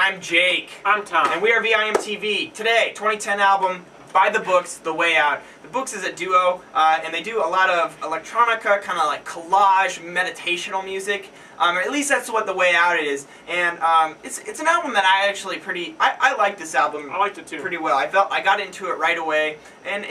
I'm Jake. I'm Tom. And we are Out.wmv. Today, 2010 album, by the Books, The Way Out. The Books is a duo, and they do a lot of electronica, kind of like collage, meditational music. Or at least that's what The Way Out is. And it's an album that I actually I like this album. I liked it too. Pretty well. I got into it right away, and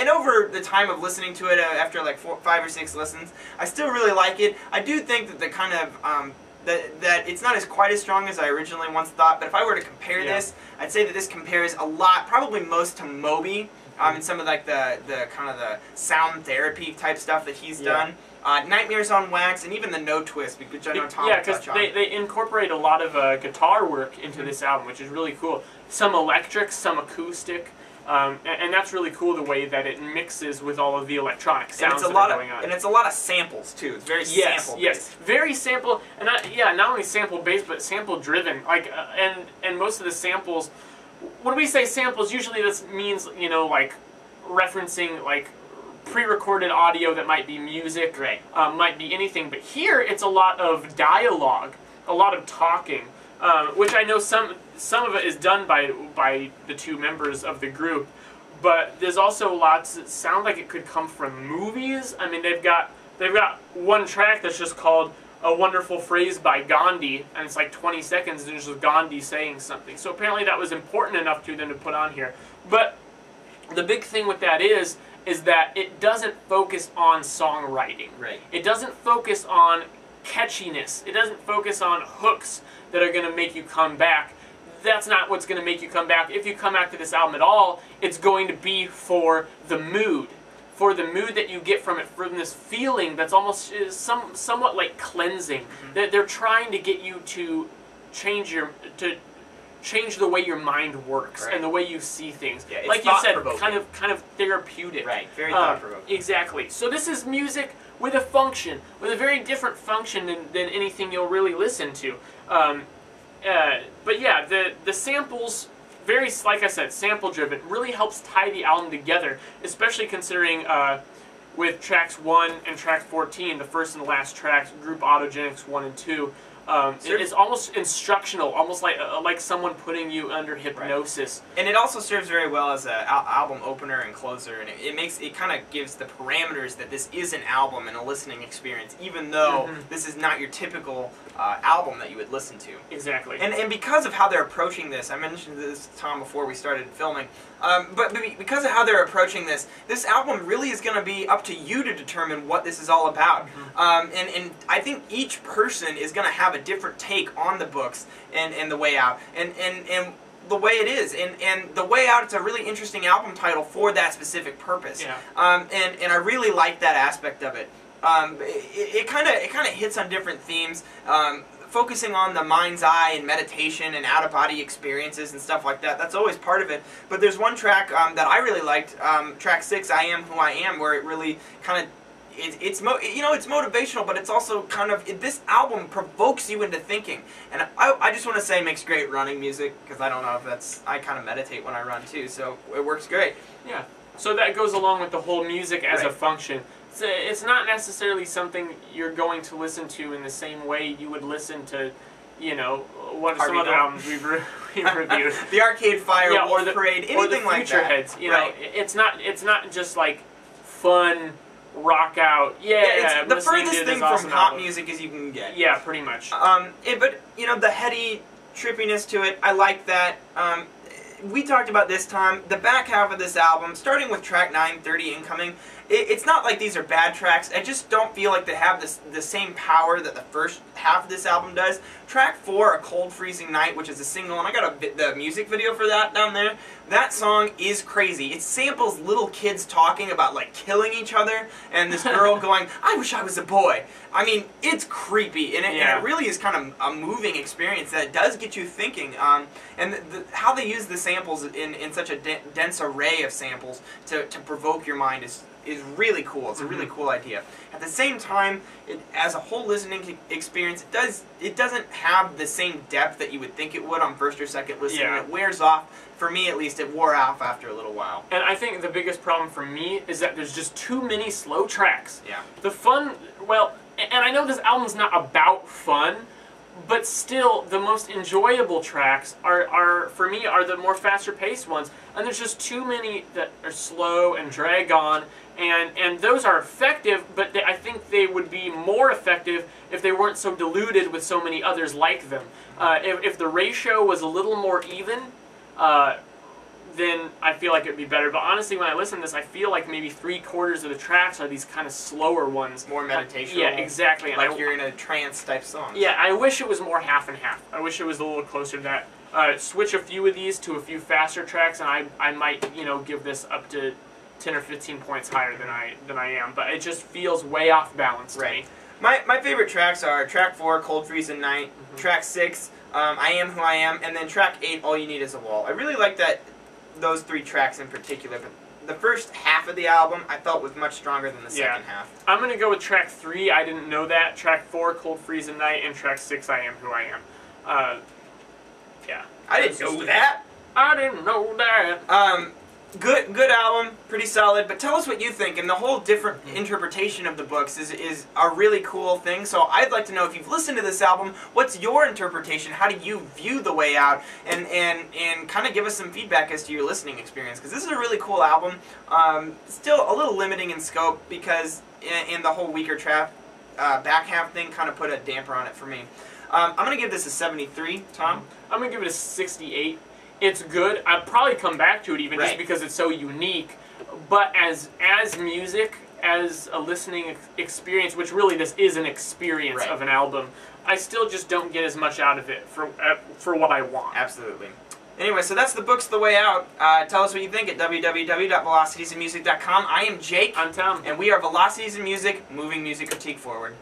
over the time of listening to it, after like 5 or 6 listens, I still really like it. I do think that the kind of that it's not quite as strong as I originally once thought, but if I were to compare this, I'd say that this compares a lot, probably most to Moby, and some of like the kind of the sound therapy type stuff that he's done. Nightmares on Wax, and even the No Twist, which I know Tom will touch on. They incorporate a lot of guitar work into this album, which is really cool. Some electric, some acoustic. And that's really cool, the way that it mixes with all of the electronic sounds that are going on. And it's a lot of samples too. It's very sample-based. Yes, very sample, and not only sample-based, but sample-driven. Like, and most of the samples, when we say samples, usually this means, you know, like referencing like pre-recorded audio that might be music, might be anything. But here, it's a lot of dialogue, a lot of talking. Which I know some of it is done by the 2 members of the group, but there's also lots that sound like it could come from movies. I mean, they've got one track that's just called "A Wonderful Phrase" by Gandhi, and it's like 20 seconds, and it's just Gandhi saying something. So apparently that was important enough to them to put on here. But the big thing with that is that it doesn't focus on songwriting. Right. It doesn't focus on catchiness. It doesn't focus on hooks that are going to make you come back. That's not what's going to make you come back. If you come back to this album at all, it's going to be for the mood. For the mood that you get from it, from this feeling that's almost somewhat like cleansing. They're trying to get you to change the way your mind works and the way you see things. Yeah, it's like you said, kind of therapeutic. Right, very thought-provoking. Exactly. So this is music with a function, with a very different function than anything you'll really listen to. But yeah, the samples, very, like I said, sample-driven, really helps tie the album together, especially considering with tracks 1 and track 14, the first and the last tracks, group Autogenics 1 and 2, it's almost instructional, almost like someone putting you under hypnosis. Right. And it also serves very well as an album opener and closer, and it kind of gives the parameters that this is an album and a listening experience, even though this is not your typical album that you would listen to. Exactly. And because of how they're approaching this, I mentioned this, Tom, before we started filming, but because of how they're approaching this album really is going to be up to you to determine what this is all about. And I think each person is going to have a different take on the Books and The Way Out, and the way it is, and The Way Out, it's a really interesting album title for that specific purpose. Yeah. And I really like that aspect of it. It kind of hits on different themes, focusing on the mind's eye and meditation and out-of-body experiences and stuff like that. That's always part of it. But there's one track that I really liked, track 6, "I Am Who I Am," where it really kind of it's motivational, but it's also kind of, this album provokes you into thinking. And I just want to say it makes great running music, because I don't know if that's, I kind of meditate when I run too, so it works great. Yeah. So that goes along with the whole music as a function. It's not necessarily something you're going to listen to in the same way you would listen to, you know, what some other albums we've reviewed. The Arcade Fire, Wolf Parade, anything like that. Future Heads. You know, it's not just like fun rock out. Yeah, it's the furthest thing from pop music as you can get. Yeah, pretty much. But you know, the heady trippiness to it, I like that. We talked about this time, the back half of this album, starting with track 9, 30 Incoming, it's not like these are bad tracks. I just don't feel like they have the same power that the first half of this album does. Track 4, A Cold Freezing Night, which is a single, and I got the music video for that down there. That song is crazy. It samples little kids talking about like killing each other, and this girl going, "I wish I was a boy." I mean, it's creepy, and it really is kind of a moving experience that does get you thinking. And how they use the samples in such a dense array of samples to provoke your mind is really cool. It's a really cool idea. At the same time, as a whole listening experience, it doesn't have the same depth that you would think it would on first or second listening. It wears off. For me, at least, it wore off after a little while. And I think the biggest problem for me is that there's just too many slow tracks. Yeah. The fun, well, and I know this album's not about fun, but still, the most enjoyable tracks are for me, are the more faster paced ones. And there's just too many that are slow and drag on. And those are effective, but I think they would be more effective if they weren't so diluted with so many others like them. If the ratio was a little more even, then I feel like it would be better. But honestly, when I listen to this, I feel like maybe 3/4 of the tracks are these kind of slower ones. More meditational. Yeah, exactly. Like you're in a trance type song. Yeah, I wish it was more half and half. I wish it was a little closer to that. Switch a few of these to a few faster tracks, and I might, you know, give this up to 10 or 15 points higher than I am. But it just feels way off balance to me. My favorite tracks are track 4, Cold Freezing Night, track 6, I Am Who I Am, and then track 8, All You Need Is a Wall. I really like those 3 tracks in particular, but the first half of the album I felt was much stronger than the second half. I'm going to go with track 3, I Didn't Know That, track 4, Cold Freezing Night, and track 6, I Am Who I Am. Yeah. I didn't know that. I didn't know that. Good album, pretty solid, but tell us what you think, and the whole different interpretation of the books is a really cool thing, so I'd like to know if you've listened to this album, what's your interpretation, how do you view The Way Out, and kind of give us some feedback as to your listening experience, because this is a really cool album, still a little limiting in scope, because in the whole weaker trap back half thing kind of put a damper on it for me. I'm going to give this a 73, Tom. I'm going to give it a 68. It's good. I'd probably come back to it even just Right. because it's so unique. But as music, as a listening experience, which really this is an experience Right. of an album, I still just don't get as much out of it for what I want. Absolutely. Anyway, so that's the books The Way Out. Tell us what you think at www.velocitiesandmusic.com. I am Jake. I'm Tom. And we are Velocities in Music, moving music critique forward.